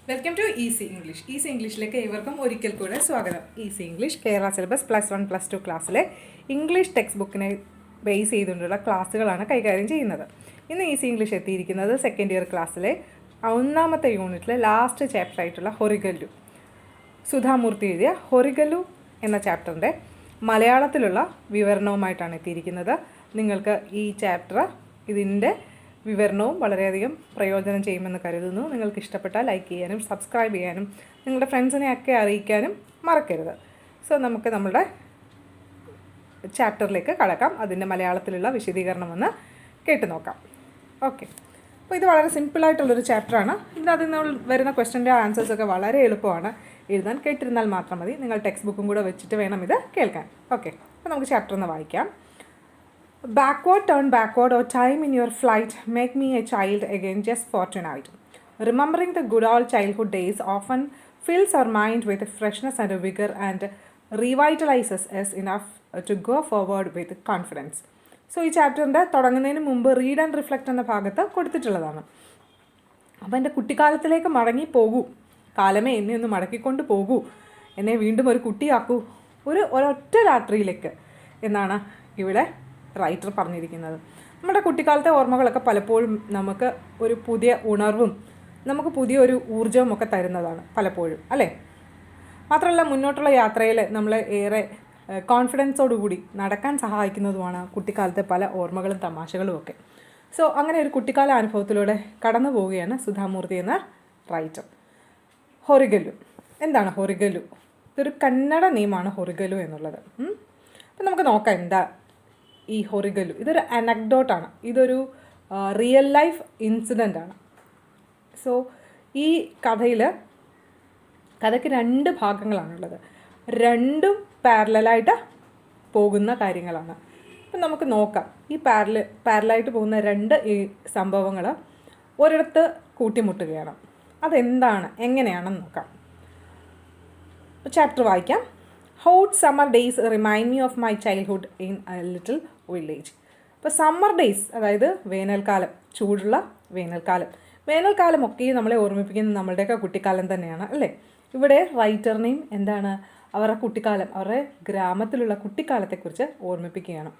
Welcome to easy English. Easy ഇംഗ്ലീഷിലേക്ക് ഏവർക്കും ഒരിക്കൽ കൂടെ സ്വാഗതം. ഈസി ഇംഗ്ലീഷ് കേരള സിലബസ് +1 +2 ക്ലാസ്സിലെ ഇംഗ്ലീഷ് ടെക്സ്റ്റ് ബുക്കിനെ ബേസ് ചെയ്തുകൊണ്ടുള്ള ക്ലാസ്സുകളാണ് കൈകാര്യം ചെയ്യുന്നത്. ഇന്ന് ഈസി ഇംഗ്ലീഷ് എത്തിയിരിക്കുന്നത് സെക്കൻഡ് ഇയർ ക്ലാസ്സിലെ ഒന്നാമത്തെ യൂണിറ്റിലെ ലാസ്റ്റ് ചാപ്റ്റർ ആയിട്ടുള്ള ഹൊറിഗല്ലു. സുധാ മൂർത്തി എഴുതിയ ഹൊറിഗല്ലു എന്ന ചാപ്റ്ററിൻ്റെ മലയാളത്തിലുള്ള വിവരണവുമായിട്ടാണ് എത്തിയിരിക്കുന്നത്. നിങ്ങൾക്ക് ഈ ചാപ്റ്റർ ഇതിൻ്റെ വിവരണവും വളരെയധികം പ്രയോജനം ചെയ്യുമെന്ന് കരുതുന്നു. നിങ്ങൾക്ക് ഇഷ്ടപ്പെട്ടാൽ ലൈക്ക് ചെയ്യാനും സബ്സ്ക്രൈബ് ചെയ്യാനും നിങ്ങളുടെ ഫ്രണ്ട്സിനെയൊക്കെ അറിയിക്കാനും മറക്കരുത്. സോ നമുക്ക് നമ്മുടെ ചാപ്റ്ററിലേക്ക് കടക്കാം. അതിൻ്റെ മലയാളത്തിലുള്ള വിശദീകരണം ഒന്ന് കേട്ട് നോക്കാം. ഓക്കെ, അപ്പോൾ ഇത് വളരെ സിമ്പിളായിട്ടുള്ളൊരു ചാപ്റ്ററാണ്. ഇതിനകത്ത് നിന്ന് വരുന്ന ക്വസ്റ്റ്യൻ്റെ ആൻസേഴ്സൊക്കെ വളരെ എളുപ്പമാണ് എഴുതാൻ. കേട്ടിരുന്നാൽ മാത്രം മതി. നിങ്ങൾ ടെക്സ്റ്റ് ബുക്കും കൂടെ വെച്ചിട്ട് വേണം ഇത് കേൾക്കാൻ. ഓക്കെ, അപ്പോൾ നമുക്ക് ചാപ്റ്റർ ഒന്ന് വായിക്കാം. Backward, turn backward, or time in your flight, make me a child again just for tonight. Remembering the good old childhood days often fills our mind with freshness and vigor and revitalizes us enough to go forward with confidence. So ഈ ചാപ്റ്ററിൻ്റെ തുടങ്ങുന്നതിന് മുമ്പ് read and reflect എന്ന ഭാഗത്ത് കൊടുത്തിട്ടുള്ളതാണ്. അപ്പോൾ എൻ്റെ കുട്ടിക്കാലത്തിലേക്ക് മടങ്ങി പോകൂ, കാലമേ എന്നെ ഒന്ന് മടക്കിക്കൊണ്ട് പോകൂ, എന്നെ വീണ്ടും ഒരു കുട്ടിയാക്കൂ ഒരൊറ്റ രാത്രിയിലേക്ക് എന്നാണ് ഇവിടെ റൈറ്റർ പറഞ്ഞിരിക്കുന്നത്. നമ്മുടെ കുട്ടിക്കാലത്തെ ഓർമ്മകളൊക്കെ പലപ്പോഴും നമുക്ക് ഒരു പുതിയ ഉണർവും നമുക്ക് പുതിയൊരു ഊർജ്ജവും ഒക്കെ തരുന്നതാണ് പലപ്പോഴും, അല്ലേ? മാത്രമല്ല മുന്നോട്ടുള്ള യാത്രയിൽ നമ്മൾ ഏറെ കോൺഫിഡൻസോടുകൂടി നടക്കാൻ സഹായിക്കുന്നതുമാണ് കുട്ടിക്കാലത്തെ പല ഓർമ്മകളും തമാശകളും ഒക്കെ. സോ അങ്ങനെ ഒരു കുട്ടിക്കാല അനുഭവത്തിലൂടെ കടന്നു പോവുകയാണ് സുധാമൂർത്തി എന്ന റൈറ്റർ. ഹൊറിഗല്ലു എന്താണ് ഹൊറിഗല്ലു? ഇതൊരു കന്നഡ നെയിമാണ് ഹൊറിഗല്ലു എന്നുള്ളത്. അപ്പം നമുക്ക് നോക്കാം എന്താ ഈ ഹൊറിഗല്ലു. ഇതൊരു അനക്ഡോട്ടാണ്, ഇതൊരു റിയൽ ലൈഫ് ഇൻസിഡൻ്റ് ആണ്. സോ ഈ കഥയ്ക്ക് രണ്ട് ഭാഗങ്ങളാണുള്ളത്. രണ്ടും പാരലായിട്ട് പോകുന്ന കാര്യങ്ങളാണ്. അപ്പം നമുക്ക് നോക്കാം ഈ പാരലായിട്ട് പോകുന്ന രണ്ട് ഈ സംഭവങ്ങൾ ഒരിടത്ത് കൂട്ടിമുട്ടുകയാണ്. അതെന്താണ്, എങ്ങനെയാണെന്ന് നോക്കാം. ചാപ്റ്റർ വായിക്കാം. Hot summer days remind me of my childhood in a little village. ഇപ്പോൾ സമ്മർ ഡേയ്സ്, അതായത് വേനൽക്കാലം, ചൂടുള്ള വേനൽക്കാലം ഒക്കെ നമ്മളെ ഓർമ്മിപ്പിക്കുന്നത് നമ്മളുടെയൊക്കെ കുട്ടിക്കാലം തന്നെയാണ്, അല്ലേ? ഇവിടെ റൈറ്ററിനെയും എന്താണ് അവരുടെ കുട്ടിക്കാലം, അവരുടെ ഗ്രാമത്തിലുള്ള കുട്ടിക്കാലത്തെക്കുറിച്ച് ഓർമ്മിപ്പിക്കുകയാണ്.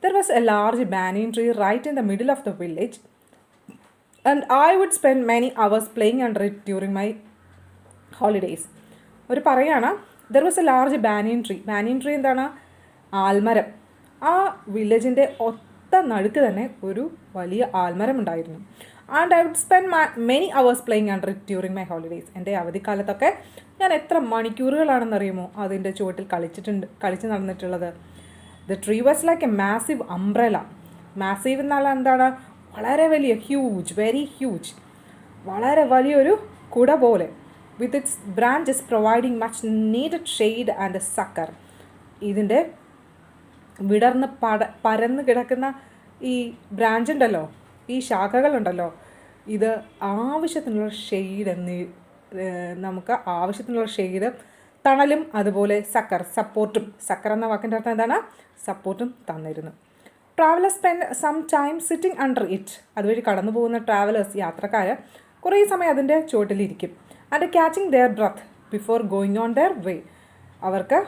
There was a large banyan tree right in the middle of the village and I would spend many hours playing under it during my holidays. ഒരു പറയാണ്, there was a large banyan tree എന്താണ്? ആൽമരം. ആ വില്ലേജിൻ്റെ ഒത്ത നടുക്ക് തന്നെ ഒരു വലിയ ആൽമരം ഉണ്ടായിരുന്നു. And I would spend many hours playing under it during my holidays. എൻ്റെ അവധിക്കാലത്തൊക്കെ ഞാൻ എത്ര മണിക്കൂറുകളാണെന്നറിയുമോ അതിൻ്റെ ചുവട്ടിൽ കളിച്ച് നടന്നിട്ടുള്ളത്. The tree was like a massive umbrella. Massive എന്നാൽ എന്താണ്? വളരെ വലിയ, ഹ്യൂജ്, വെരി ഹ്യൂജ്, വളരെ വലിയൊരു കുട പോലെ. with its branches providing much needed shade and succor. ഇതിൻ്റെ വിടർന്ന് പരന്ന് കിടക്കുന്ന ഈ ബ്രാഞ്ച് ഉണ്ടല്ലോ, ഈ ശാഖകളുണ്ടല്ലോ, ഇത് ആവശ്യത്തിനുള്ള ഷെയ്ഡ് നമുക്ക് ആവശ്യത്തിനുള്ള ഷെയ്ഡ്, തണലും അതുപോലെ സപ്പോർട്ടും എന്ന വാക്കിൻ്റെ അർത്ഥം എന്താണ്? സപ്പോർട്ടും തന്നിരുന്നു. Travellers spend some time sitting under it. അതുവഴി കടന്നു പോകുന്ന യാത്രക്കാർ കുറേ സമയം അതിൻ്റെ ചുവട്ടിലിരിക്കും. And catching their breath before going on their way. അവർക്ക്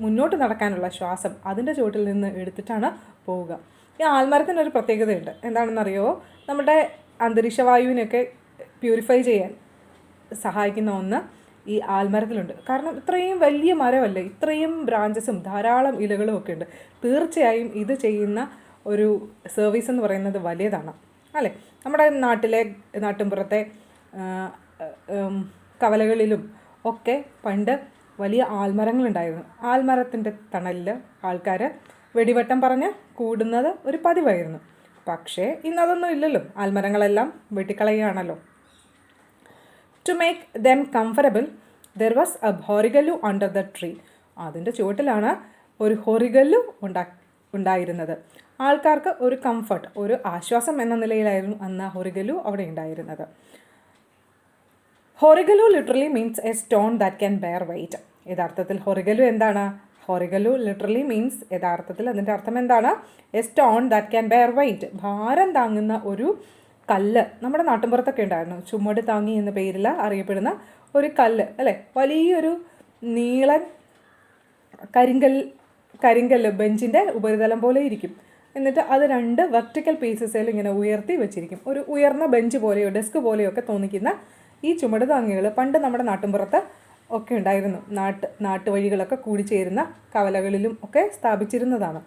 മുന്നോട്ട് നടക്കാനുള്ള ശ്വാസം അതിൻ്റെ ചുവട്ടിൽ നിന്ന് എടുത്തിട്ടാണ് പോവുക. ഈ ആൽമരത്തിനൊരു പ്രത്യേകതയുണ്ട്. എന്താണെന്നറിയുമോ? നമ്മുടെ അന്തരീക്ഷവായുവിനെയൊക്കെ പ്യൂരിഫൈ ചെയ്യാൻ സഹായിക്കുന്ന ഒന്ന് ഈ ആൽമരത്തിലുണ്ട്. കാരണം ഇത്രയും വലിയ മരമല്ലേ, ഇത്രയും ബ്രാഞ്ചസും ധാരാളം ഇലകളും ഒക്കെ ഉണ്ട്. തീർച്ചയായും ഇത് ചെയ്യുന്ന ഒരു സർവീസ് എന്ന് പറയുന്നത് വലിയതാണ്, അല്ലേ? നമ്മുടെ നാട്ടിൻപുറത്തെ കവലകളിലും ഒക്കെ പണ്ട് വലിയ ആൽമരങ്ങളുണ്ടായിരുന്നു. ആൽമരത്തിൻ്റെ തണലിൽ ആൾക്കാർ വെടിവട്ടം പറഞ്ഞ് കൂടുന്നത് ഒരു പതിവായിരുന്നു. പക്ഷേ ഇന്നതൊന്നും ഇല്ലല്ലോ, ആൽമരങ്ങളെല്ലാം വെട്ടിക്കളയുകയാണല്ലോ. To make them comfortable there was a horigallu under the tree. അതിൻ്റെ ചുവട്ടിലാണ് ഒരു ഹൊറിഗല്ലു ഉണ്ടായിരുന്നത്. ആൾക്കാർക്ക് ഒരു കംഫർട്ട്, ഒരു ആശ്വാസം എന്ന നിലയിലായിരുന്നു അന്ന് ഹൊറിഗല്ലു അവിടെ ഉണ്ടായിരുന്നത്. Horigallu literally means a stone that can bear weight. യഥാർത്ഥത്തിൽ ഹൊറിഗല്ലു എന്താണ്? ഹൊറിഗല്ലു ലിറ്ററലി മീൻസ്, യഥാർത്ഥത്തിൽ അതിൻ്റെ അർത്ഥം എന്താണ്? A stone that can bear weight. ഭാരം താങ്ങുന്ന ഒരു കല്ല് നമ്മുടെ നാട്ടിൻപുറത്തൊക്കെ ഉണ്ടായിരുന്നു. ചുമട് താങ്ങി എന്ന പേരിൽ അറിയപ്പെടുന്ന ഒരു കല്ല് അല്ലേ, വലിയൊരു നീളൻ കരിങ്കല്ല് ബെഞ്ചിൻ്റെ ഉപരിതലം പോലെ ഇരിക്കും. എന്നിട്ട് അത് 2 വെർട്ടിക്കൽ പീസസിൽ ഇങ്ങനെ ഉയർത്തി വെച്ചിരിക്കും. ഒരു ഉയർന്ന ബെഞ്ച് പോലെയോ ഡെസ്ക് പോലെയോ ഒക്കെ തോന്നിക്കുന്ന ഈ ചുമട് താങ്ങികൾ പണ്ട് നമ്മുടെ നാട്ടിൻപുറത്ത് ഒക്കെ ഉണ്ടായിരുന്നു. നാട്ടുവഴികളൊക്കെ കൂടിച്ചേരുന്ന കവലകളിലും ഒക്കെ സ്ഥാപിച്ചിരുന്നതാണ്.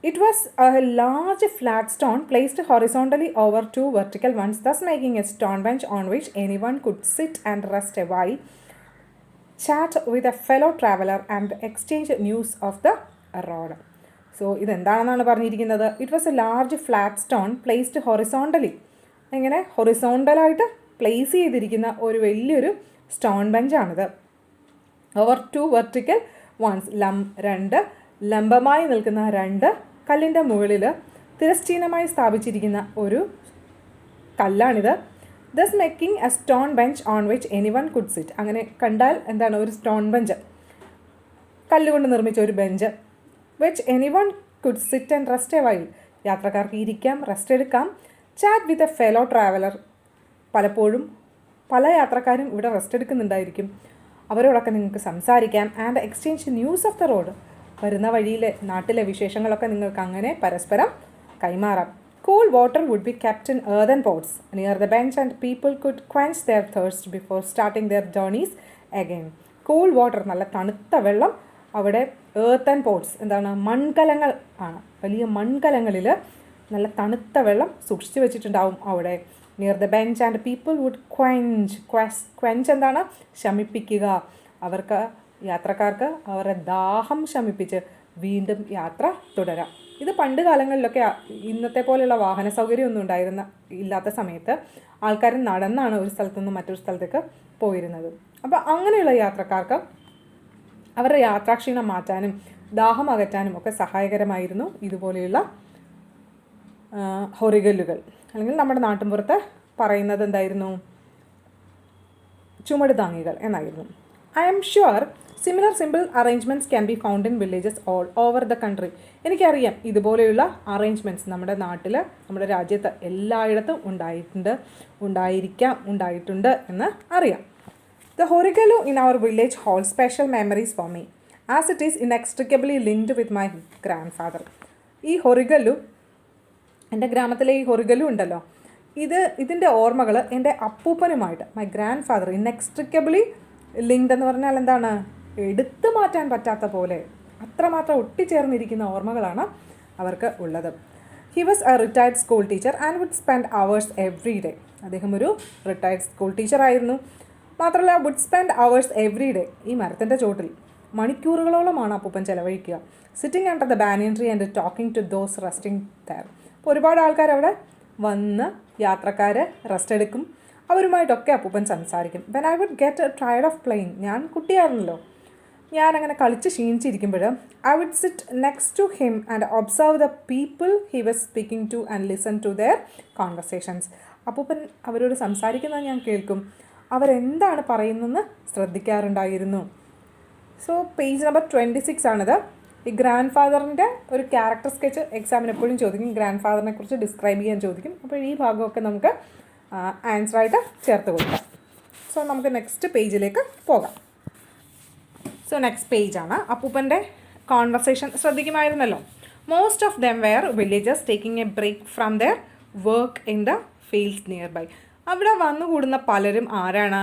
It was a large flat stone placed horizontally over 2 vertical ones, thus making a stone bench on which anyone could sit and rest a while, chat with a fellow traveler and exchange news of the road. So ഇതെന്താണെന്നാണ് പറഞ്ഞിരിക്കുന്നത്. It was a large flat stone placed horizontally. ഇങ്ങനെ ഹൊറിസോണ്ടലായിട്ട് place ചെയ്തിരിക്കുന്ന ഒരു വലിയൊരു stone ബെഞ്ചാണിത്. Over 2 vertical ones, 2 ലംബമായി നിൽക്കുന്ന 2 കല്ലിൻ്റെ മുകളിൽ തിരശ്ചീനമായി സ്ഥാപിച്ചിരിക്കുന്ന ഒരു കല്ലാണിത്. Thus making a stone bench on which anyone could sit. അങ്ങനെ കണ്ടാൽ എന്താണ്, ഒരു സ്റ്റോൺ ബെഞ്ച്, കല്ലുകൊണ്ട് നിർമ്മിച്ച ഒരു bench. Which anyone could sit and rest a while. യാത്രക്കാർക്ക് ഇരിക്കാം, റെസ്റ്റ് എടുക്കാം. Chat with a fellow traveller. പലപ്പോഴും പല യാത്രക്കാരും ഇവിടെ റെസ്റ്റ് എടുക്കുന്നുണ്ടായിരിക്കും. അവരോടൊക്കെ നിങ്ങൾക്ക് സംസാരിക്കാം. And exchange news of the road. വരുന്ന വഴിയിലെ നാട്ടിലെ വിശേഷങ്ങളൊക്കെ നിങ്ങൾക്ക് അങ്ങനെ പരസ്പരം കൈമാറാം. Cool water would be kept in earthen pots near the bench and people could quench their thirst before starting their journeys again. Cool water, നല്ല തണുത്ത വെള്ളം അവിടെ earthen pots, എന്താണ്, മൺകലങ്ങൾ ആണ്. വലിയ മൺകലങ്ങളിൽ നല്ല തണുത്ത വെള്ളം സൂക്ഷിച്ചു വെച്ചിട്ടുണ്ടാവും അവിടെ. Near the bench and people would quench എന്താണ്, ശമിപ്പിക്കുക. അവർക്ക്, യാത്രക്കാർക്ക് അവരുടെ ദാഹം ശമിപ്പിച്ച് വീണ്ടും യാത്ര തുടരാം. ഇത് പണ്ട് കാലങ്ങളിലൊക്കെ ഇന്നത്തെ പോലെയുള്ള വാഹന സൗകര്യമൊന്നും ഇല്ലാത്ത സമയത്ത് ആൾക്കാർ നടന്നാണ് ഒരു സ്ഥലത്തു നിന്ന് മറ്റൊരു സ്ഥലത്തേക്ക് പോയിരുന്നത്. അപ്പോൾ അങ്ങനെയുള്ള യാത്രക്കാർക്ക് അവരുടെ യാത്രാക്ഷീണം മാറ്റാനും ദാഹം അകറ്റാനും ഒക്കെ സഹായകരമായിരുന്നു ഇതുപോലെയുള്ള ഹൊറിഗല്ലുകൾ. അല്ലെങ്കിൽ നമ്മുടെ നാട്ടിൻപുറത്ത് പറയുന്നത് എന്തായിരുന്നു, ചുമട് താങ്ങികൾ എന്നായിരുന്നു. I am sure similar simple arrangements can be found in villages all over the country. എനിക്കറിയാം ഇതുപോലെയുള്ള അറേഞ്ച്മെൻറ്റ്സ് നമ്മുടെ നാട്ടിൽ, നമ്മുടെ രാജ്യത്ത് എല്ലായിടത്തും ഉണ്ടായിട്ടുണ്ട് എന്ന് അറിയാം. The Horegallu in our village holds special memories for me, as it is inextricably linked with my grandfather. ഈ ഹൊറിഗല്ലു, എൻ്റെ ഗ്രാമത്തിലെ ഈ ഹൊറിഗല്ലു ഉണ്ടല്ലോ, ഇതിൻ്റെ ഓർമ്മകൾ എൻ്റെ അപ്പൂപ്പനുമായിട്ട്, മൈ ഗ്രാൻഡ് ഫാദർ, ഇൻഎക്സ്ട്രിക്കബിളി ലിങ്ക്ഡ് എന്ന് പറഞ്ഞാൽ എന്താണ്, എടുത്തു മാറ്റാൻ പറ്റാത്ത പോലെ അത്രമാത്രം ഒട്ടിച്ചേർന്നിരിക്കുന്ന ഓർമ്മകളാണ് അവർക്ക് ഉള്ളത്. He was a retired school teacher and would spend hours every day. അദ്ദേഹം ഒരു റിട്ടയർഡ് സ്കൂൾ ടീച്ചറായിരുന്നു. മാത്രമല്ല would spend hours every day, ഈ മരത്തിൻ്റെ ചോട്ടിൽ മണിക്കൂറുകളോളമാണ് അപ്പൂപ്പൻ ചിലവഴിക്കുക. Sitting under the banyan tree and talking to those resting there. അപ്പോൾ ഒരുപാട് ആൾക്കാർ അവിടെ വന്ന്, യാത്രക്കാർ റെസ്റ്റ് എടുക്കും, അവരുമായിട്ടൊക്കെ അപ്പൂപ്പൻ സംസാരിക്കും. When I would get tired of playing, ഞാൻ കുട്ടിയാണല്ലോ, ഞാനങ്ങനെ കളിച്ച് ക്ഷീണിച്ചിരിക്കുമ്പോൾ I would sit next to him and observe the people he was speaking to and listen to their conversations. അപ്പൂപ്പൻ അവരോട് സംസാരിക്കുന്നത് ഞാൻ കേൾക്കും, അവരെന്താണ് പറയുന്നതെന്ന് ശ്രദ്ധിക്കാറുണ്ടായിരുന്നു. സോ പേജ് നമ്പർ 26 ആണിത്. ഈ ഗ്രാൻഡ് ഫാദറിൻ്റെ ഒരു ക്യാരക്ടർ സ്കെച്ച് എക്സാമിന് എപ്പോഴും ചോദിക്കും. ഗ്രാൻഡ് ഫാദറിനെ കുറിച്ച് ഡിസ്ക്രൈബ് ചെയ്യാൻ ചോദിക്കും. അപ്പോൾ ഈ ഭാഗമൊക്കെ നമുക്ക് ആൻസറായിട്ട് ചേർത്ത് കൊടുക്കാം. സോ നമുക്ക് നെക്സ്റ്റ് പേജിലേക്ക് പോകാം. സോ നെക്സ്റ്റ് പേജാണ്. അപ്പൂപ്പൻ്റെ കോൺവെർസേഷൻ ശ്രദ്ധിക്കുമായിരുന്നല്ലോ. Most of them were villages taking a break from their work in the fields nearby. അവിടെ വന്നുകൂടുന്ന പലരും ആരാണ്?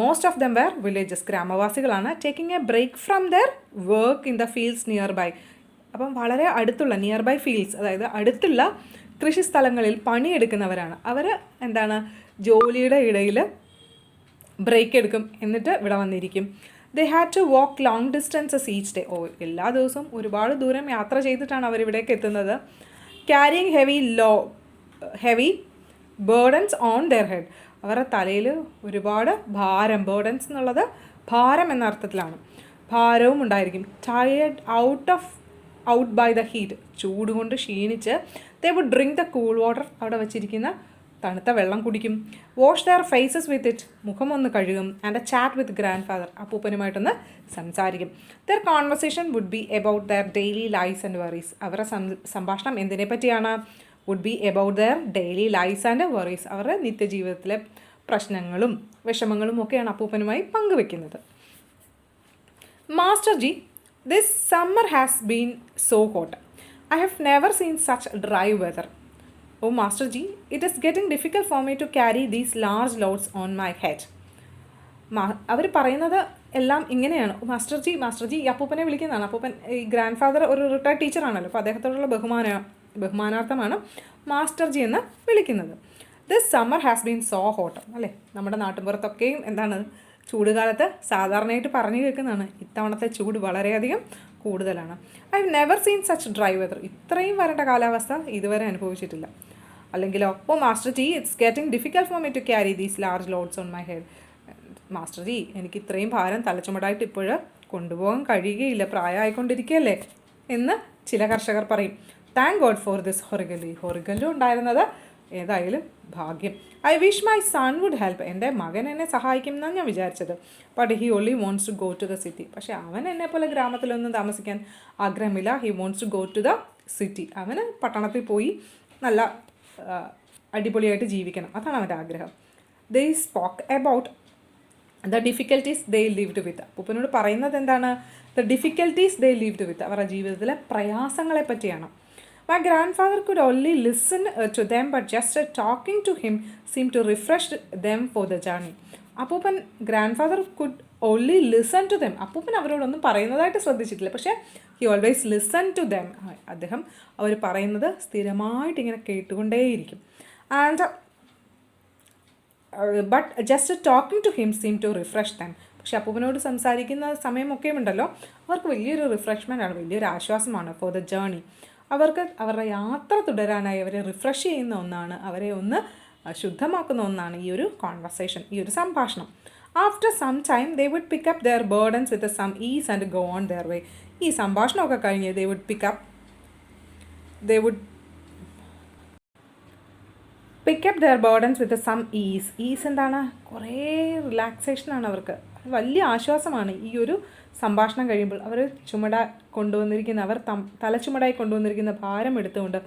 Most of them were villages, ഗ്രാമവാസികളാണ്. Taking a break from their work in the fields nearby. അപ്പം വളരെ അടുത്തുള്ള near by fields, അതായത് അടുത്തുള്ള കൃഷിസ്ഥലങ്ങളിൽ പണിയെടുക്കുന്നവരാണ്. അവർ എന്താണ്, ജോലിയുടെ ഇടയിൽ ബ്രേക്ക് എടുക്കും, എന്നിട്ട് ഇവിടെ വന്നിരിക്കും. They had to walk long distances each day. എല്ലാ ദിവസവും ഒരുപാട് ദൂരം യാത്ര ചെയ്തിട്ടാണ് അവരിവിടേക്ക് എത്തുന്നത്. Carrying heavy burdens on their head. അവരുടെ തലയിൽ ഒരുപാട് ഭാരം, ബേർഡൻസ് എന്നുള്ളത് ഭാരം എന്ന അർത്ഥത്തിലാണ്, ഭാരവും ഉണ്ടായിരിക്കും. Tired out by the heat, ചൂട് കൊണ്ട് ക്ഷീണിച്ച് they would drink the cool water, അവിടെ വച്ചിരിക്കുന്ന തണുത്ത വെള്ളം കുടിക്കും. Wash their faces with it, മുഖം ഒന്ന് കഴുകും. And a chat with grandfather, അപ്പൂപ്പനുമായിട്ടൊന്ന് സംസാരിക്കും. Their conversation would be about their daily lives and worries. അവരുടെ സംഭാഷണം എന്തിനെ പറ്റിയാണ്? Would be about their daily lives and worries. അവരുടെ നിത്യജീവിതത്തിലെ പ്രശ്നങ്ങളും വിഷമങ്ങളും ഒക്കെയാണ് അപ്പൂപ്പനുമായി പങ്കുവെക്കുന്നത്. Master G, this summer has been so hot. I have never seen such dry weather. Oh, Master Ji, it is getting difficult for me to carry these large loads on my head. അവർ പറയുന്നത് എല്ലാം ഇങ്ങനെയാണ്. Master G ഈ അപ്പൂപ്പനെ വിളിക്കുന്നതാണ്. അപ്പൂപ്പൻ ഈ grand father ഒരു retired ടീച്ചറാണല്ലോ, അപ്പോൾ അദ്ദേഹത്തോടുള്ള ബഹുമാനാർത്ഥമാണ് മാസ്റ്റർ ജി എന്ന് വിളിക്കുന്നത്. This summer has been so hot. അല്ലേ, നമ്മുടെ നാട്ടിൻപുറത്തൊക്കെയും എന്താണ് ചൂടുകാലത്ത് സാധാരണയായിട്ട് പറഞ്ഞു കേൾക്കുന്നതാണ്. ഇത്തവണത്തെ ചൂട് വളരെയധികം കൂടുതലാണ്. I have never seen such dry weather. ഇത്രയും വരേണ്ട കാലാവസ്ഥ ഇതുവരെ അനുഭവിച്ചിട്ടില്ല. അല്ലെങ്കിലോ, oh master ji, it's getting difficult for me to carry these large loads on my head. Master ji, എനിക്ക് ഇത്രയും ഭാരം തലച്ചുമടായിട്ട് ഇപ്പോഴ് കൊണ്ടുപോകാൻ കഴിയുകയില്ല, പ്രായമായിക്കൊണ്ടിരിക്കുകയല്ലേ എന്ന് ചില കർഷകർ പറയും. Thank God for this horigallu. ഹൊറിഗല്ലു ഉണ്ടായിരുന്നത് ഏതായാലും ഭാഗ്യം. I wish my son would help. എൻ്റെ മകൻ എന്നെ സഹായിക്കും എന്നാണ് ഞാൻ വിചാരിച്ചത്. But he only wants to go to the city. പക്ഷേ അവൻ എന്നെ പോലെ ഗ്രാമത്തിലൊന്നും താമസിക്കാൻ ആഗ്രഹമില്ല. He wants to go to the city. അവന് പട്ടണത്തിൽ പോയി നല്ല അടിപൊളിയായിട്ട് ജീവിക്കണം, അതാണ് അവൻ്റെ ആഗ്രഹം. They spoke about the difficulties they lived with. അപ്പൂപ്പനോട് പറയുന്നത് എന്താണ്? ദ ഡിഫിക്കൽട്ടീസ് ദേ ലിവ്ഡ് വിത്ത്. അവരുടെ ജീവിതത്തിലെ പ്രയാസങ്ങളെ പറ്റിയാണ്. My grandfather could only listen to them, but just talking to him seemed to refresh them for the journey. അപ്പൂപ്പൻ grand could only listen to them. അപ്പൂപ്പൻ അവരോടൊന്നും പറയുന്നതായിട്ട് ശ്രദ്ധിച്ചിട്ടില്ല, പക്ഷേ he always listen to them. അദ്ദേഹം അവർ പറയുന്നത് സ്ഥിരമായിട്ട് ഇങ്ങനെ കേട്ടുകൊണ്ടേയിരിക്കും. And but just talking to him seem to refresh them. പക്ഷെ അപ്പൂപ്പനോട് സംസാരിക്കുന്ന സമയമൊക്കെ ഉണ്ടല്ലോ, അവർക്ക് വലിയൊരു റിഫ്രഷ്മെൻ്റ് ആണ്, വലിയൊരു ആശ്വാസമാണ് ഫോർ ദ ജേർണി. അവർക്ക് അവരുടെ യാത്ര തുടരാനായി അവരെ റിഫ്രഷ് ചെയ്യുന്ന ഒന്നാണ്, അവരെ ഒന്ന് ശുദ്ധമാക്കുന്ന ഒന്നാണ് ഈ ഒരു കോൺവെർസേഷൻ, ഈ ഒരു സംഭാഷണം. After some time they would pick up their burdens with some ease and go on their way. ഈ സംഭാഷണമൊക്കെ കഴിഞ്ഞ് they would pick up their burdens with some ease. Ease എന്താണ്? കുറേ റിലാക്സേഷനാണ് അവർക്ക്, വലിയ ആശ്വാസമാണ് ഈ ഒരു സംഭാഷണം കഴിയുമ്പോൾ. അവർ തലച്ചുമടായി കൊണ്ടുവന്നിരിക്കുന്ന ഭാരം എടുത്തുകൊണ്ട്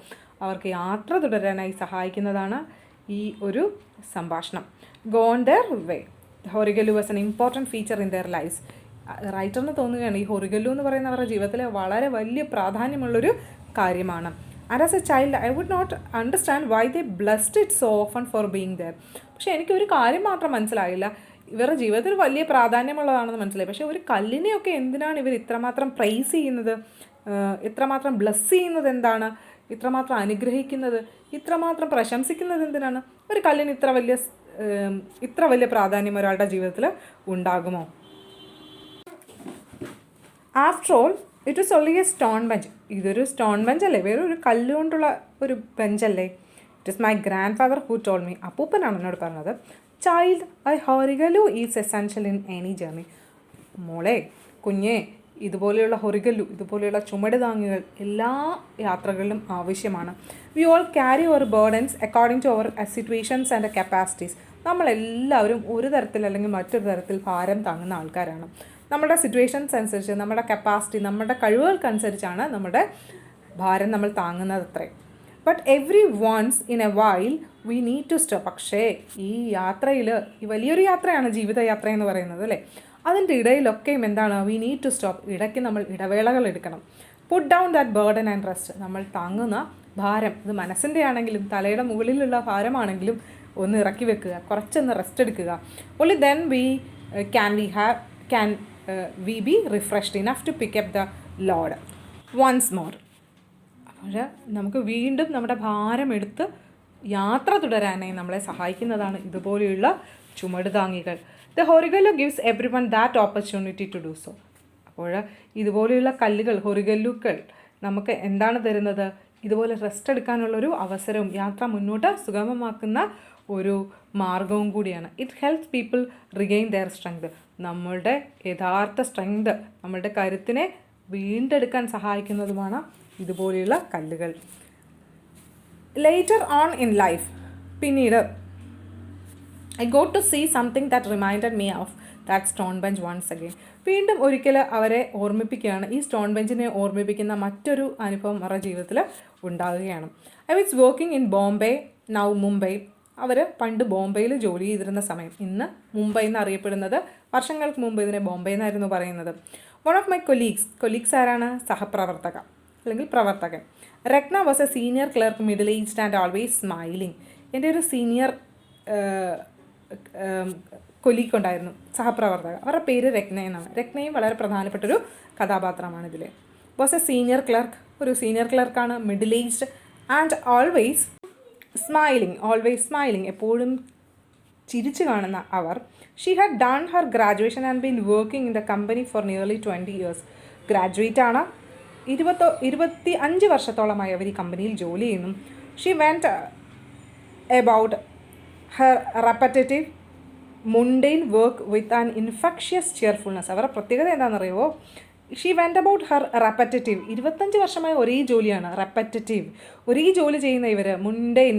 അവർക്ക് യാത്ര തുടരാനായി സഹായിക്കുന്നതാണ് ഈ ഒരു സംഭാഷണം. Go on their way. Horigallu was an important feature in their lives. റൈറ്ററിന് തോന്നുകയാണ് ഈ ഹൊറിഗല്ലു എന്ന് പറയുന്ന അവരുടെ ജീവിതത്തിലെ വളരെ വലിയ പ്രാധാന്യമുള്ളൊരു കാര്യമാണ്. And as a child I would not understand why they blessed it so often for being there. പക്ഷേ എനിക്കൊരു കാര്യം മാത്രം മനസ്സിലായില്ല, ഇവരുടെ ജീവിതത്തിൽ വലിയ പ്രാധാന്യമുള്ളതാണെന്ന് മനസ്സിലായി. പക്ഷേ ഒരു കല്ലിനെയൊക്കെ എന്തിനാണ് ഇവർ ഇത്രമാത്രം പ്രൈസ് ചെയ്യുന്നത്, ഇത്രമാത്രം ബ്ലെസ് ചെയ്യുന്നത് എന്താണ്, ഇത്രമാത്രം അനുഗ്രഹിക്കുന്നത്, ഇത്രമാത്രം പ്രശംസിക്കുന്നത് എന്തിനാണ്? ഒരു കല്ലിന് ഇത്ര വലിയ പ്രാധാന്യം ഒരാളുടെ ജീവിതത്തിൽ ഉണ്ടാകുമോ? After all it was only a stone bench. ഇതൊരു സ്റ്റോൺ ബെഞ്ചല്ലേ, വേറൊരു കല്ലുകൊണ്ടുള്ള ഒരു ബെഞ്ചല്ലേ. It is my grandfather who told me. അപ്പൂപ്പനാണ് എന്നോട് പറഞ്ഞത്. Child, I horigallu is essential in any journey. മോളെ, കുഞ്ഞേ, ഇതുപോലെയുള്ള ഹൊറിഗല്ലു, ഇതുപോലെയുള്ള ചുമട് താങ്ങികൾ എല്ലാ യാത്രകളിലും ആവശ്യമാണ്. We all carry our burdens according to our situations and capacities. നമ്മളെല്ലാവരും ഒരു തരത്തിൽ അല്ലെങ്കിൽ മറ്റൊരു തരത്തിൽ ഭാരം താങ്ങുന്ന ആൾക്കാരാണ്. നമ്മുടെ സിറ്റുവേഷൻസ് അനുസരിച്ച്, നമ്മുടെ കപ്പാസിറ്റി, നമ്മുടെ കഴിവുകൾക്കനുസരിച്ചാണ് നമ്മുടെ ഭാരം നമ്മൾ താങ്ങുന്നത് അത്രേ. But every once in a while we need to stop. പക്ഷേ ഈ യാത്രയിൽ, ഈ വലിയൊരു യാത്രയാണ് ജീവിതയാത്ര എന്ന് പറയുന്നത് അല്ലേ, അതിൻ്റെ ഇടയിലൊക്കെയും എന്താണ്? We need to stop. ഇടയ്ക്ക് നമ്മൾ ഇടവേളകൾ എടുക്കണം. Put down that burden and rest. നമ്മൾ താങ്ങുന്ന ഭാരം, ഇത് മനസ്സിൻ്റെ ആണെങ്കിലും തലയുടെ മുകളിലുള്ള ഭാരമാണെങ്കിലും ഒന്ന് ഇറക്കി വെക്കുക, കുറച്ചൊന്ന് റെസ്റ്റ് എടുക്കുക. Only then can we be refreshed enough to pick up the load once more. അപ്പോൾ നമുക്ക് വീണ്ടും നമ്മുടെ ഭാരം എടുത്ത് യാത്ര തുടരാനായി നമ്മളെ സഹായിക്കുന്നതാണ് ഇതുപോലെയുള്ള ചുമട് താങ്ങികൾ. The horigallu gives everyone that opportunity to do so. അപ്പോൾ ഇതുപോലെയുള്ള കല്ലുകൾ, ഹൊറിഗല്ലുക്കൾ നമുക്ക് എന്താണ് തരുന്നത്? ഇതുപോലെ റെസ്റ്റ് എടുക്കാനുള്ളൊരു അവസരവും യാത്ര മുന്നോട്ട് സുഗമമാക്കുന്ന ഒരു മാർഗവും കൂടിയാണ്. It helps people regain their strength. നമ്മളുടെ യഥാർത്ഥ സ്ട്രെങ്ത്, നമ്മളുടെ കരുത്തിനെ വീണ്ടെടുക്കാൻ സഹായിക്കുന്നതുമാണ് ഇതുപോലെയുള്ള കല്ലുകൾ. ലേറ്റർ ഓൺ ഇൻ ലൈഫ്, പിന്നീട് I got to see something that reminded me of that stone bench once again. വീണ്ടും ഒരിക്കൽ അവരെ ഓർമ്മിപ്പിക്കുകയാണ്, ഈ സ്റ്റോൺ ബെഞ്ചിനെ ഓർമ്മിപ്പിക്കുന്ന മറ്റൊരു അനുഭവം അവരുടെ ജീവിതത്തിൽ ഉണ്ടാകുകയാണ്. I was working in Bombay, now Mumbai. അവർ പണ്ട് ബോംബെയിൽ ജോലി ചെയ്തിരുന്ന സമയം, ഇന്ന് മുംബൈ എന്ന് അറിയപ്പെടുന്നത്, വർഷങ്ങൾക്ക് മുമ്പ് ഇതിനെ ബോംബെ എന്നായിരുന്നു പറയുന്നത്. വൺ ഓഫ് മൈ കൊലീഗ്സ് ആരാണ്? സഹപ്രവർത്തക അല്ലെങ്കിൽ പ്രവർത്തകൻ. Ratna was a senior clerk, middle aged and always smiling. എൻ്റെ ഒരു സീനിയർ കൊലീഗ് ഉണ്ടായിരുന്നു, സഹപ്രവർത്തക. അവരുടെ പേര് രത്ന എന്നാണ്. രത്നയും വളരെ പ്രധാനപ്പെട്ടൊരു കഥാപാത്രമാണ് ഇതിൽ. വാസ് എ സീനിയർ ക്ലർക്ക്, ഒരു സീനിയർ ക്ലർക്കാണ്, middle aged and always smiling, എപ്പോഴും ചിരിച്ചു കാണുന്ന അവർ. She had done her graduation and been working in the company for nearly 20 years. Graduate ആണ്, 25 വർഷത്തോളമായി അവർ ഈ കമ്പനിയിൽ ജോലി ചെയ്യുന്നു. She went about her repetitive mundane work with an infectious cheerfulness. അവരുടെ പ്രത്യേകത എന്താണെന്നറിയുമോ? She went about her repetitive, 25 വർഷമായി ഒരേ ജോലിയാണ്, റെപ്പറ്റേറ്റീവ്, ഒരേ ജോലി ചെയ്യുന്ന ഇവർ. മുണ്ടെയിൻ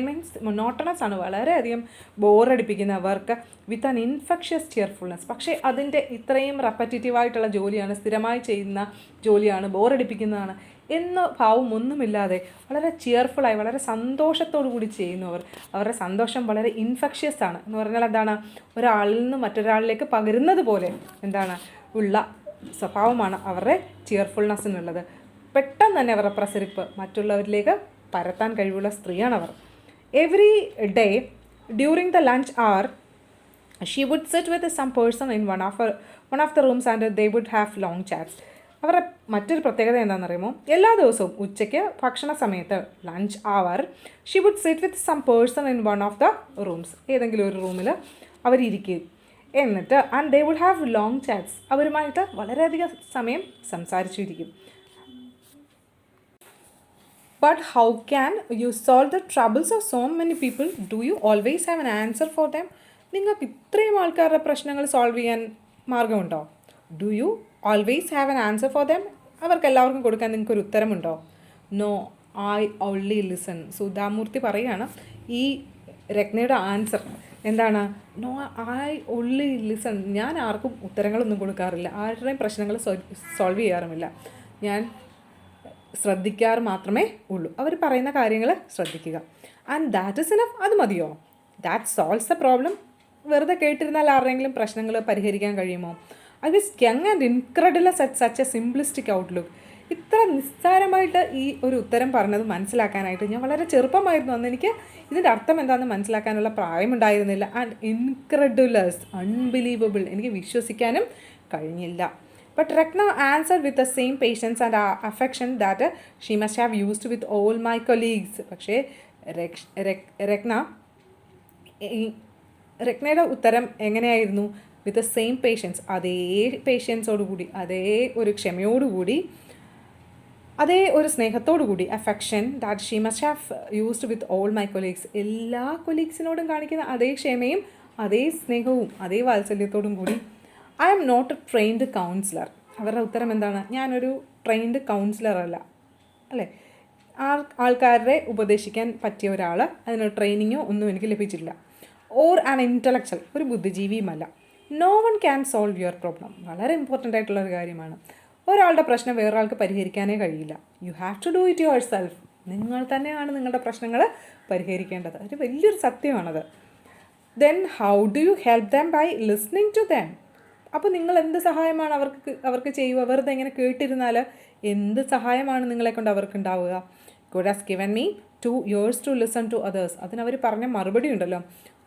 മീൻസ് മൊണോട്ടണസ് ആണ്, വളരെയധികം ബോറടിപ്പിക്കുന്ന വർക്ക്, വിത്ത് ആൻ ഇൻഫെക്ഷ്യസ് ചെയർഫുൾനെസ്. പക്ഷേ അതിൻ്റെ ഇത്രയും റെപ്പറ്റേറ്റീവായിട്ടുള്ള ജോലിയാണ്, സ്ഥിരമായി ചെയ്യുന്ന ജോലിയാണ്, ബോറടിപ്പിക്കുന്നതാണ് എന്ന ഭാവം ഒന്നുമില്ലാതെ വളരെ ചിയർഫുള്ളായി, വളരെ സന്തോഷത്തോടു കൂടി ചെയ്യുന്നവർ. അവരുടെ സന്തോഷം വളരെ ഇൻഫെക്ഷ്യസ് ആണ്. എന്ന് പറഞ്ഞാൽ എന്താണ്? ഒരാളിൽ നിന്ന് മറ്റൊരാളിലേക്ക് പകരുന്നത് പോലെ എന്താണ് ഉള്ള സ്വഭാവമാണ് അവരുടെ ചിയർഫുൾനെസ്സിനുള്ളത്. പെട്ടെന്ന് തന്നെ അവരുടെ പ്രസരിപ്പ് മറ്റുള്ളവരിലേക്ക് പരത്താൻ കഴിവുള്ള സ്ത്രീയാണവർ. Every day during the lunch അവർ she would sit with some person in one of the rooms and they would have long chats. അവരുടെ മറ്റൊരു പ്രത്യേകത എന്താണെന്നറിയുമോ? എല്ലാ ദിവസവും ഉച്ചയ്ക്ക് ഭക്ഷണ സമയത്ത് ലഞ്ച് അവർ she would sit with some person in one of the rooms, ഏതെങ്കിലും ഒരു റൂമിൽ അവരിയ്ക്കും. എന്നിട്ട് and they would have long chats, അവരുമായിട്ട് വളരെയധികം സമയം സംസാരിച്ചിരിക്കും. But how can you solve the troubles of so many people? Do you always have an answer for them? നിങ്ങൾക്ക് ഇത്രയും ആൾക്കാരുടെ പ്രശ്നങ്ങൾ സോൾവ് ചെയ്യാൻ മാർഗമുണ്ടോ? Do you always have an answer for them? അവർക്ക് എല്ലാവർക്കും കൊടുക്കാൻ നിങ്ങൾക്കൊരു ഉത്തരമുണ്ടോ? No, I only listen. Sudha Murthy പറയുകയാണ് ഈ രത്നയുടെ ആൻസർ എന്താണ്? No, I only listen. ഞാൻ ആർക്കും ഉത്തരങ്ങളൊന്നും കൊടുക്കാറില്ല, ആരുടെയും പ്രശ്നങ്ങൾ സോൾവ് ചെയ്യാറുമില്ല, ഞാൻ ശ്രദ്ധിക്കാറ് മാത്രമേ ഉള്ളൂ. അവർ പറയുന്ന കാര്യങ്ങൾ ശ്രദ്ധിക്കുക. And that is enough. അത് മതിയോ? That solves the problem. വെറുതെ കേട്ടിരുന്നാൽ ആരുടെയെങ്കിലും പ്രശ്നങ്ങൾ പരിഹരിക്കാൻ കഴിയുമോ? I was young and incredulous at such a simplistic outlook. ഇത്ര നിസ്സാരമായിട്ട് ഈ ഒരു ഉത്തരം പറഞ്ഞത് മനസ്സിലാക്കാനായിട്ട് ഞാൻ വളരെ ചെറുപ്പമായിരുന്നു അന്ന്. എനിക്ക് ഇതിൻ്റെ അർത്ഥം എന്താണെന്ന് മനസ്സിലാക്കാനുള്ള പ്രായമുണ്ടായിരുന്നില്ല. ആൻഡ് ഇൻക്രെഡുലസ്, അൺബിലീവബിൾ, എനിക്ക് വിശ്വസിക്കാനും കഴിഞ്ഞില്ല. But Ratna answered with the same patience and affection that she must have used with all my colleagues. പക്ഷേ രത്നയുടെ ഉത്തരം എങ്ങനെയായിരുന്നു? വിത്ത് ദ സെയിം പേഷ്യൻസ്, അതേ പേഷ്യൻസോടുകൂടി, അതേ ഒരു ക്ഷമയോടുകൂടി, അതേ ഒരു സ്നേഹത്തോടു കൂടി, affection that she must have used with all my colleagues. എല്ലാ കൊലീഗ്സിനോടും കാണിക്കുന്ന അതേ ക്ഷമയും അതേ സ്നേഹവും അതേ വാത്സല്യത്തോടും കൂടി. I am not a trained counsellor. അവരുടെ ഉത്തരം എന്താണ്? ഞാനൊരു ട്രെയിൻഡ് കൗൺസിലർ അല്ല, അല്ലേ? ആൾക്കാരെ ഉപദേശിക്കാൻ പറ്റിയ ഒരാൾ, അതിനൊരു ട്രെയിനിങ്ങോ ഒന്നും എനിക്ക് ലഭിച്ചില്ല. ഓർ ആൻ ഇൻ്റലക്ച്വൽ, ഒരു ബുദ്ധിജീവിയുമല്ല. No one can solve your problem. വളരെ ഇമ്പോർട്ടൻ്റ് ആയിട്ടുള്ളൊരു കാര്യമാണ്. ഒരാളുടെ പ്രശ്നം വേറൊരാൾക്ക് പരിഹരിക്കാനേ കഴിയില്ല. You have to do it yourself. നിങ്ങൾ തന്നെയാണ് നിങ്ങളുടെ പ്രശ്നങ്ങൾ പരിഹരിക്കേണ്ടത്. ഒരു വലിയൊരു സത്യമാണത്. Then how do you help them? By listening to them. അപ്പോൾ നിങ്ങൾ എന്ത് സഹായമാണ് അവർക്ക് ചെയ്യുക? വെറുതെ ഇങ്ങനെ കേട്ടിരുന്നാൽ എന്ത് സഹായമാണ് നിങ്ങളെക്കൊണ്ട് അവർക്ക് ഉണ്ടാവുക? God has given me 2 years to listen to others. അതിനവർ പറഞ്ഞ മറുപടി ഉണ്ടല്ലോ,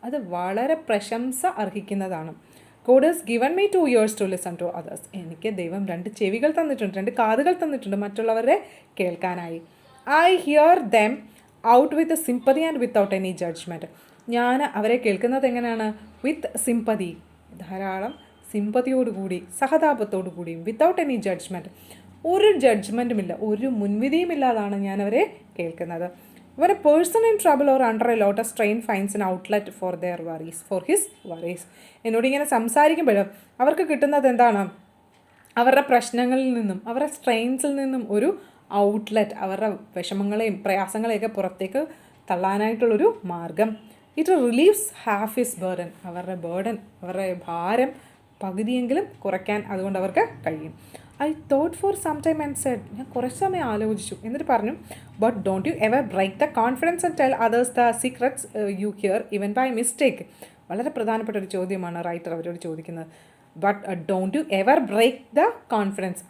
അത് വളരെ പ്രശംസ അർഹിക്കുന്നതാണ്. God has given me 2 years to listen to others. എനിക്ക് ദൈവം 2 ചെവികൾ തന്നിട്ടുണ്ട്, 2 കാതുകൾ തന്നിട്ടുണ്ട് മറ്റുള്ളവരെ കേൾക്കാനായി. I hear them out with sympathy and without any judgement. ഞാൻ അവരെ കേൾക്കുന്നത് എങ്ങനെയാണ്? വിത്ത് സിമ്പതി, ധാരാളം സിമ്പതിയോടുകൂടി, സഹതാപത്തോടു കൂടിയും, വിത്തൗട്ട് എനി ജഡ്ജ്മെൻറ്റ്, ഒരു ജഡ്ജ്മെൻറ്റുമില്ല, ഒരു മുൻവിധിയുമില്ലാതാണ് ഞാനവരെ കേൾക്കുന്നത്. When a person in trouble or under a lot of strain finds an outlet for his worries. എന്നോട് ഇങ്ങനെ സംസാരിക്കുമ്പോൾ അവർക്ക് കിട്ടുന്നത് എന്താണ്? അവരുടെ പ്രശ്നങ്ങളിൽ നിന്നും അവരുടെ സ്ട്രെയിൻസിൽ നിന്നും ഒരു ഔട്ട്ലെറ്റ്, അവരുടെ വിഷമങ്ങളെയും പ്രയാസങ്ങളെയൊക്കെ പുറത്തേക്ക് തള്ളാനായിട്ടുള്ളൊരു മാർഗം. It relieves half his burden. അവരുടെ ഭാരം പകുതിയെങ്കിലും കുറയ്ക്കാൻ അതുകൊണ്ട് അവർക്ക് കഴിയും. I thought for some time and said, ഞാൻ കുറച്ച് സമയം ആലോചിച്ചു, എന്നിട്ട് പറഞ്ഞു, but don't you ever break the confidence and tell others the secrets you hear even by mistake. വളരെ പ്രധാനപ്പെട്ട ഒരു ചോദ്യമാണ് റൈറ്റർ അവരോട് ചോദിക്കുന്നത്. But don't you ever break the confidence.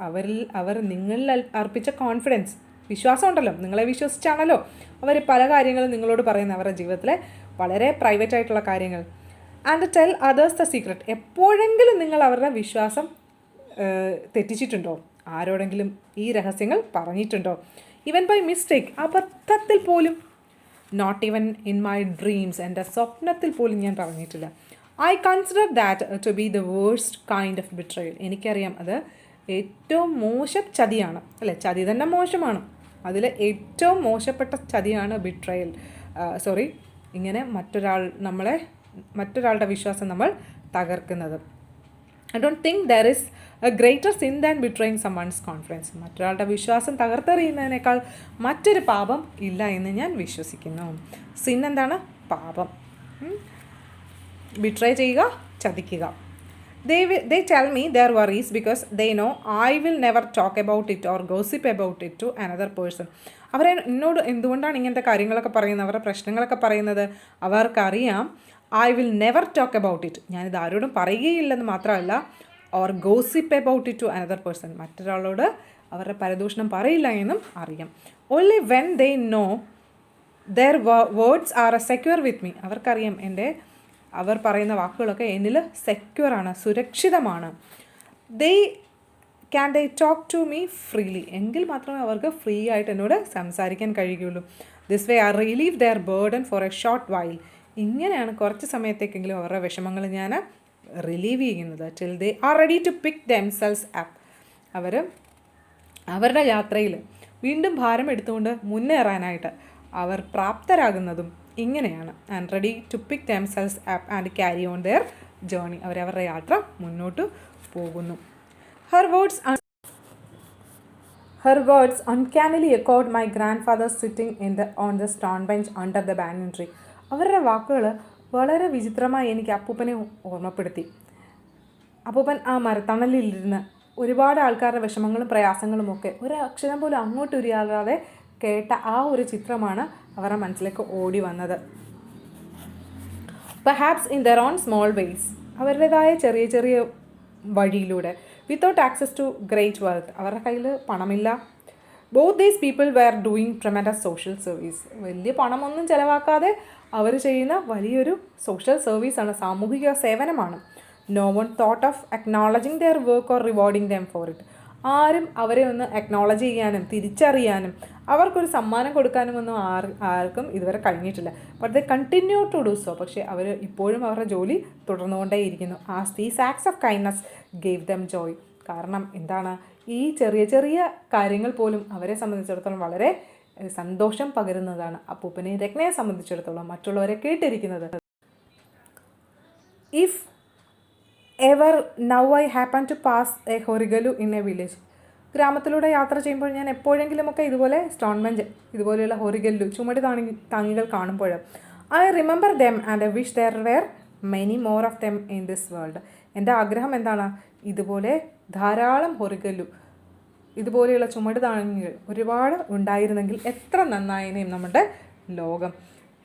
അവർ നിങ്ങളിൽ അർപ്പിച്ച കോൺഫിഡൻസ്, വിശ്വാസം ഉണ്ടല്ലോ, നിങ്ങളെ വിശ്വസിച്ചാണല്ലോ അവർ പല കാര്യങ്ങളും നിങ്ങളോട് പറയുന്നത്, അവരുടെ ജീവിതത്തിലെ വളരെ പ്രൈവറ്റ് ആയിട്ടുള്ള കാര്യങ്ങൾ. And tell others the secret. എപ്പോഴെങ്കിലും നിങ്ങൾ അവരുടെ വിശ്വാസം തെറ്റിച്ചിട്ടുണ്ടോ? ആരോടെങ്കിലും ഈ രഹസ്യങ്ങൾ പറഞ്ഞിട്ടുണ്ടോ? ഈവൻ ബൈ മിസ്റ്റേക്ക്, അബദ്ധത്തിൽ പോലും. Not even in my dreams, എൻ്റെ സ്വപ്നത്തിൽ പോലും ഞാൻ പറഞ്ഞിട്ടില്ല. I consider that to be the worst kind of betrayal. എനിക്കറിയാം അത് ഏറ്റവും മോശം ചതിയാണ്, അല്ലേ? ചതി തന്നെ മോശമാണ്, അതിൽ ഏറ്റവും മോശപ്പെട്ട ചതിയാണ് ബിട്രയൽ. ഇങ്ങനെ മറ്റൊരാളുടെ വിശ്വാസം നമ്മൾ തകർക്കുന്നത്. I don't think there is a greater sin than betraying someone's confidence. മറ്റൊരാളുടെ വിശ്വാസം തകർത്തെറിയുന്നതിനേക്കാൾ മറ്റൊരു പാപം ഇല്ല എന്ന് ഞാൻ വിശ്വസിക്കുന്നു. സിൻ എന്താണ്? പാപം. ബിട്രേ ചെയ്യുക, ചതിക്കുക. They tell me their worries because they know I will never talk about it or gossip about it to another person. എന്നോട് എന്തുകൊണ്ടാണ് ഇങ്ങനത്തെ കാര്യങ്ങളൊക്കെ പറയുന്നത്, അവരുടെ പ്രശ്നങ്ങളൊക്കെ പറയുന്നത്? അവർക്കറിയാം I will never talk about it, ഞാനിത് ആരോടും പറയുകയില്ലെന്ന് മാത്രമല്ല, or gossip about it to another person, മറ്റൊരാളോട് അവരുടെ പരദൂഷണം പറയില്ല എന്നും അറിയാം. Only when they know their words are secure with me. അവർക്കറിയാം അവർ പറയുന്ന വാക്കുകളൊക്കെ എന്നിൽ സെക്യൂറാണ്, സുരക്ഷിതമാണ്. They talk to me freely. എങ്കിൽ മാത്രമേ അവർക്ക് ഫ്രീ ആയിട്ട് എന്നോട് സംസാരിക്കാൻ കഴിയുകയുള്ളൂ. This way I relieve their burden for a short while. ഇങ്ങനെയാണ് കുറച്ച് സമയത്തേക്കെങ്കിലും അവരുടെ വിഷമങ്ങൾ ഞാൻ റിലീവ് ചെയ്യുന്നത്. Till they are ready to pick themselves up. അവരുടെ യാത്രയിൽ വീണ്ടും ഭാരം എടുത്തുകൊണ്ട് മുന്നേറാനായിട്ട് അവർ പ്രാപ്തരാകുന്നതും ഇങ്ങനെയാണ്. And ready to pick themselves up and carry on their journey. അവരവരുടെ യാത്ര മുന്നോട്ട് പോകുന്നു. Her words uncannily echoed my grandfather sitting on the stone bench under the banyan tree. അവരുടെ വാക്കുകൾ വളരെ വിചിത്രമായി എനിക്ക് അപ്പൂപ്പനെ ഓർമ്മപ്പെടുത്തി. അപ്പൂപ്പൻ ആ മരത്തണലിലിരുന്ന് ഒരുപാട് ആൾക്കാരുടെ വിഷമങ്ങളും പ്രയാസങ്ങളും ഒക്കെ ഒരക്ഷരം പോലും അങ്ങോട്ട് ഉരിയാകാതെ കേട്ട ആ ഒരു ചിത്രമാണ് അവരുടെ മനസ്സിലേക്ക് ഓടി വന്നത്. Perhaps in their own small ways. അവരുടേതായ ചെറിയ ചെറിയ വഴിയിലൂടെ, without access to great wealth. അവരുടെ കയ്യിൽ പണമില്ല. Both these people were doing tremendous social service. വലിയ പണമൊന്നും ചിലവാക്കാതെ അവർ ചെയ്യുന്ന വലിയൊരു സോഷ്യൽ സർവീസാണ്, സാമൂഹിക സേവനമാണ്. No one thought of acknowledging their work or rewarding them for it. ആരും അവരെ ഒന്ന് അക്നോളജ് ചെയ്യാനും തിരിച്ചറിയാനും അവർക്കൊരു സമ്മാനം കൊടുക്കാനുമൊന്നും ആർക്കും ഇതുവരെ കഴിഞ്ഞിട്ടില്ല. But they continue to do so. പക്ഷേ അവർ ഇപ്പോഴും അവരുടെ ജോലി തുടർന്നുകൊണ്ടേയിരിക്കുന്നു. As these acts of kindness gave them joy. കാരണം എന്താണ്, ഈ ചെറിയ ചെറിയ കാര്യങ്ങൾ പോലും അവരെ സംബന്ധിച്ചിടത്തോളം വളരെ സന്തോഷം പകരുന്നതാണ്. അപ്പൂപ്പനെയും രത്നയെ സംബന്ധിച്ചിടത്തോളം മറ്റുള്ളവരെ കേട്ടിരിക്കുന്നത്. If ever now I happen to pass a horigalu in a village. ഗ്രാമത്തിലൂടെ യാത്ര ചെയ്യുമ്പോൾ ഞാൻ എപ്പോഴെങ്കിലുമൊക്കെ ഇതുപോലെ സ്റ്റോൺ ബെഞ്ച്, ഇതുപോലെയുള്ള ഹൊറിഗല്ലു ചുമട് താങ്ങികൾ കാണുമ്പോൾ I remember them and I wish there were many more of them in this world. എൻ്റെ ആഗ്രഹം എന്താണ്, ഇതുപോലെ ധാരാളം ഹൊറിഗല്ലു, ഇതുപോലെയുള്ള ചുമട് താങ്ങികൾ ഒരുപാട് ഉണ്ടായിരുന്നെങ്കിൽ എത്ര നന്നായേനെയും നമ്മുടെ ലോകം,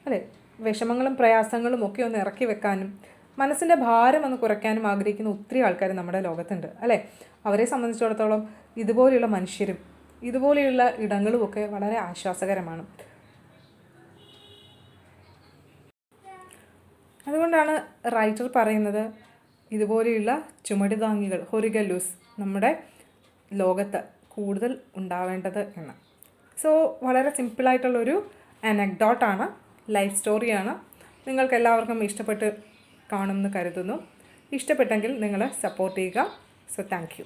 അല്ലേ? വിഷമങ്ങളും പ്രയാസങ്ങളും ഒക്കെ ഒന്ന് ഇറക്കി വെക്കാനും മനസ്സിൻ്റെ ഭാരം ഒന്ന് കുറയ്ക്കാനും ആഗ്രഹിക്കുന്ന ഒത്തിരി ആൾക്കാർ നമ്മുടെ ലോകത്തുണ്ട്, അല്ലേ? അവരെ സംബന്ധിച്ചിടത്തോളം ഇതുപോലെയുള്ള മനുഷ്യരും ഇതുപോലെയുള്ള ഇടങ്ങളും ഒക്കെ വളരെ ആശ്വാസകരമാണ്. അതുകൊണ്ടാണ് റൈറ്റർ പറയുന്നത് ഇതുപോലെയുള്ള ചുമടുതാങ്ങികൾ, ഹൊറിഗല്ലൂസ് നമ്മുടെ ലോകത്ത് കൂടുതൽ ഉണ്ടാവേണ്ടത് എന്ന്. സോ വളരെ സിമ്പിളായിട്ടുള്ളൊരു അനക്ഡോട്ടാണ്, ലൈഫ് സ്റ്റോറിയാണ്. നിങ്ങൾക്ക് എല്ലാവർക്കും ഇഷ്ടപ്പെട്ട് കാണുമെന്ന് കരുതുന്നു. ഇഷ്ടപ്പെട്ടെങ്കിൽ നിങ്ങൾ സപ്പോർട്ട് ചെയ്യുക. So thank you.